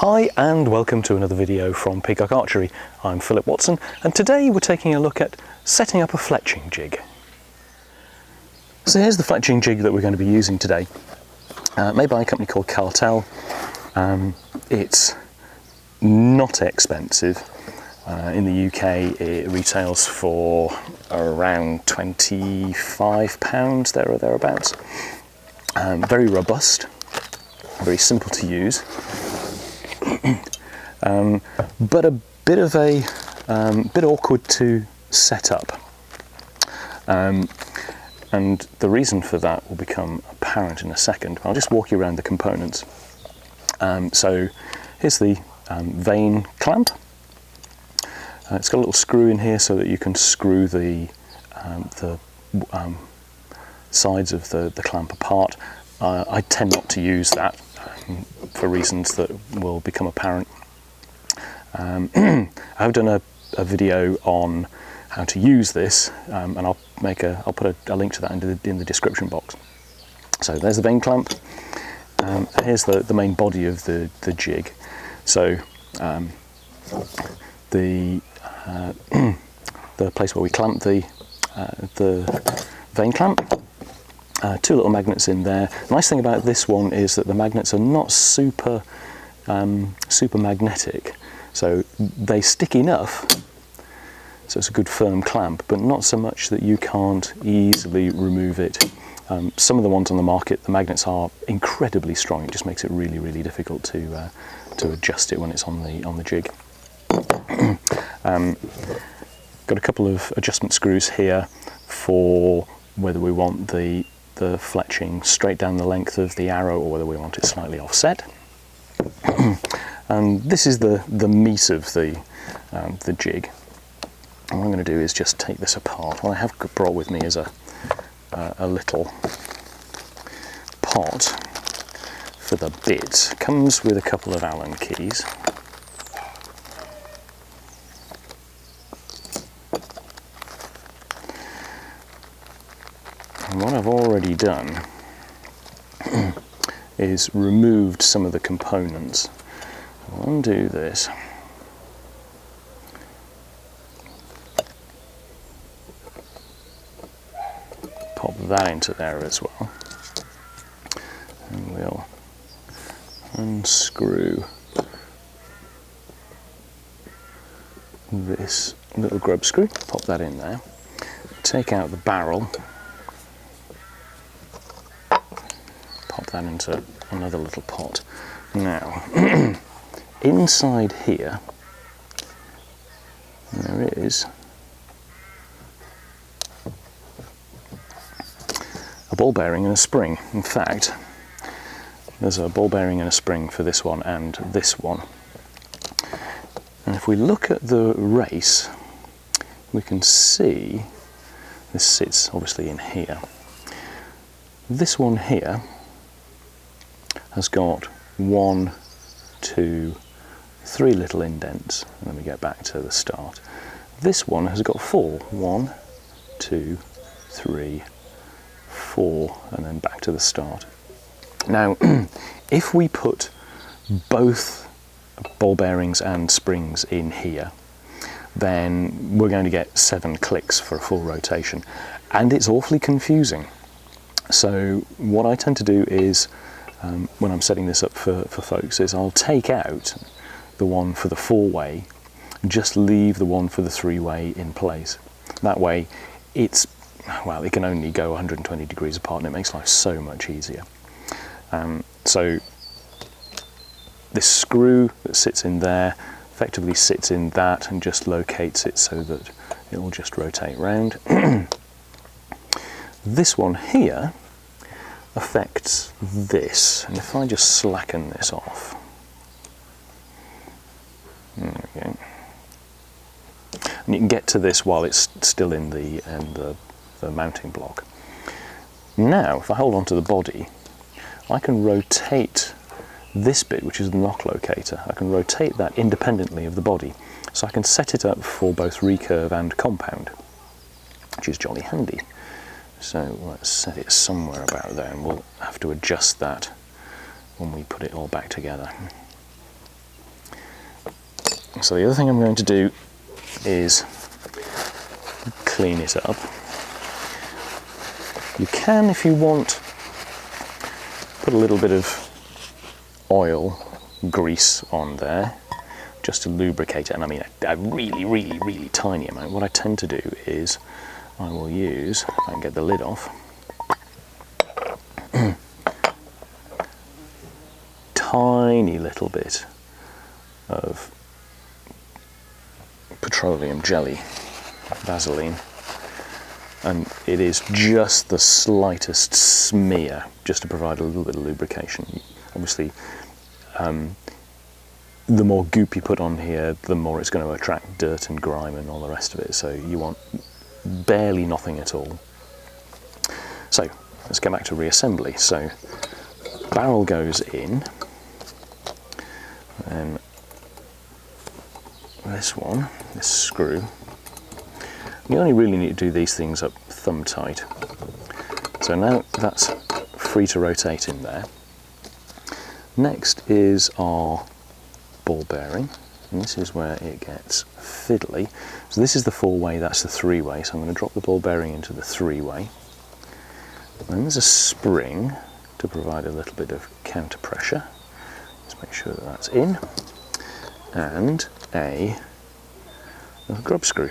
Hi and welcome to another video from Peacock Archery. I'm Philip Watson and today we're taking a look at setting up a fletching jig. So here's the fletching jig that we're going to be using today, made by a company called Cartel. It's not expensive. In the UK it retails for around £25 there or thereabouts. Very robust, very simple to use. But a bit of a bit awkward to set up, and the reason for that will become apparent in a second. I'll just walk you around the components. So here's the vane clamp. It's got a little screw in here so that you can screw the sides of the clamp apart. I tend not to use that for reasons that will become apparent. I've done a video on how to use this, and I'll put a link to that in the description box. So there's the vane clamp. Here's the main body of the jig. So the place where we clamp the vane clamp. Two little magnets in there. The nice thing about this one is that the magnets are not super magnetic, so they stick enough, so it's a good firm clamp, but not so much that you can't easily remove it. Some of the ones on the market, the magnets are incredibly strong. It just makes it really difficult to adjust it when it's on the jig. Got a couple of adjustment screws here for whether we want the fletching straight down the length of the arrow or whether we want it slightly offset. And this is the meat of the jig. And what I'm going to do is just take this apart. What I have brought with me is a little pot for the bit. Comes with a couple of Allen keys. And what I've already done is removed some of the components. I'll undo this. Pop that into there as well. And we'll unscrew this little grub screw, pop that in there, take out the barrel, pop that into another little pot. Now, inside here, there is a ball bearing and a spring. In fact, there's a ball bearing and a spring for this one and this one. And if we look at the race, we can see this sits obviously in here. This one here has got 1, 2, 3 little indents, and then we get back to the start. This one has got 4, 1, 2, 3, 4, and then back to the start. Now, if we put both ball bearings and springs in here, then we're going to get 7 clicks for a full rotation, and it's awfully confusing. So what I tend to do is, when I'm setting this up for folks, is I'll take out the one for the 4-way, just leave the one for the 3-way in place. That way it can only go 120 degrees apart, and it makes life so much easier. So this screw that sits in there effectively sits in that and just locates it so that it will just rotate round. This one here affects this, and if I just slacken this off, there we go, and you can get to this while it's still in the mounting block. Now, if I hold on to the body, I can rotate this bit, which is the knock locator. I can rotate that independently of the body, so I can set it up for both recurve and compound, which is jolly handy. So let's set it somewhere about there, and we'll have to adjust that when we put it all back together. So the other thing I'm going to do is clean it up. You can, if you want, put a little bit of oil, grease on there, just to lubricate it, and I mean a really, really, really tiny amount. What I tend to do is I will use, if I can get the lid off, tiny little bit of petroleum jelly, Vaseline, and it is just the slightest smear, just to provide a little bit of lubrication. Obviously, the more goop you put on here, the more it's going to attract dirt and grime and all the rest of it, so you want barely nothing at all. So let's get back to reassembly. So barrel goes in, and this one, this screw, you only really need to do these things up thumb tight. So now that's free to rotate in there. Next is our ball bearing, and this is where it gets fiddly. So this is the 4-way, that's the 3-way, so I'm going to drop the ball bearing into the 3-way. Then there's a spring to provide a little bit of counter pressure. Let's make sure that that's in, and a grub screw.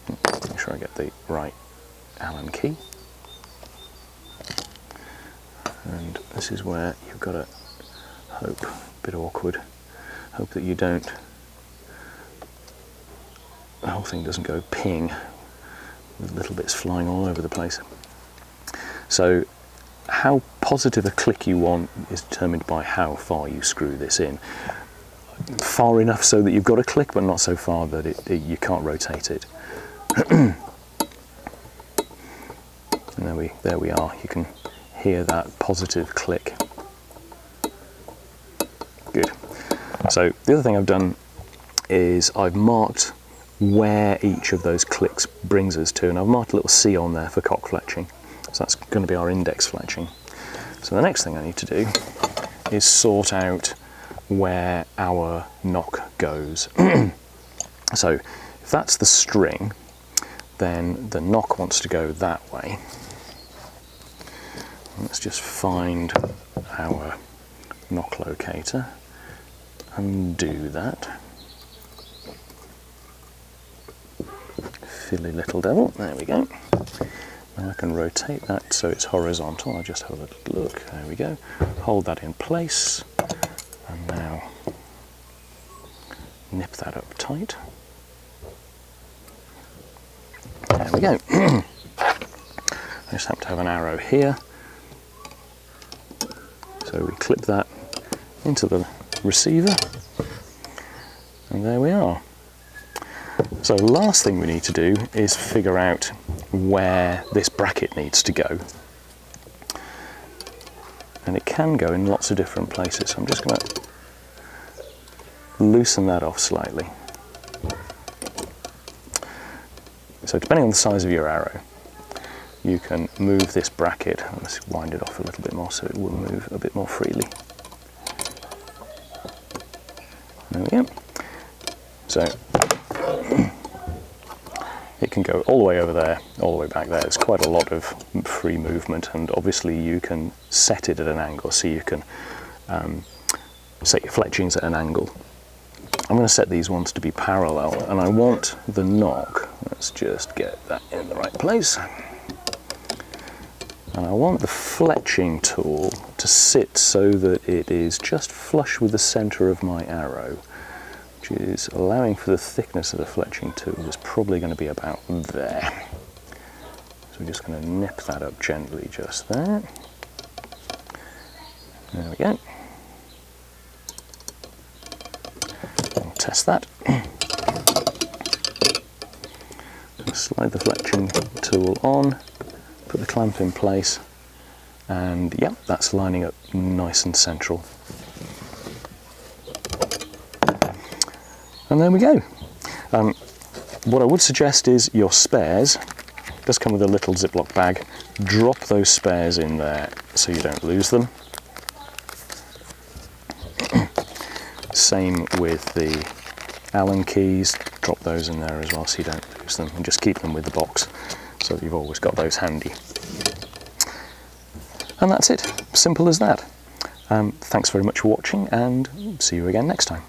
Make sure I get the right Allen key. And this is where you've got to hope, a bit awkward, hope that you don't, the whole thing doesn't go ping with little bits flying all over the place. So how positive a click you want is determined by how far you screw this in. Far enough so that you've got a click, but not so far that you can't rotate it. And there we are, you can hear that positive click. Good. So the other thing I've done is I've marked where each of those clicks brings us to, and I've marked a little C on there for cock fletching. So that's going to be our index fletching. So the next thing I need to do is sort out where our knock goes. So if that's the string, then the knock wants to go that way. Let's just find our knock locator, undo that. Silly little devil, there we go. Now I can rotate that so it's horizontal. I'll just have a little look, there we go. Hold that in place, and now nip that up tight. There we go. I just happen to have an arrow here. So we clip that into the receiver, and there we are. So the last thing we need to do is figure out where this bracket needs to go. And it can go in lots of different places. So I'm just going to loosen that off slightly. So depending on the size of your arrow, you can move this bracket. Let's wind it off a little bit more so it will move a bit more freely. There we go. So it can go all the way over there, all the way back there. It's quite a lot of free movement, and obviously you can set it at an angle, so you can set your fletchings at an angle. I'm going to set these ones to be parallel, and I want the knock, let's just get that in the right place, and I want the fletching tool to sit so that it is just flush with the centre of my arrow, which is allowing for the thickness of the fletching tool is probably going to be about there. So we're just going to nip that up gently just there. There we go. I'll test that. Slide the fletching tool on, put the clamp in place, and yep, that's lining up nice and central. And there we go. What I would suggest is your spares, it does come with a little Ziploc bag, drop those spares in there so you don't lose them. Same with the Allen keys, drop those in there as well so you don't lose them, and just keep them with the box so that you've always got those handy. And that's it, simple as that. Thanks very much for watching, and see you again next time.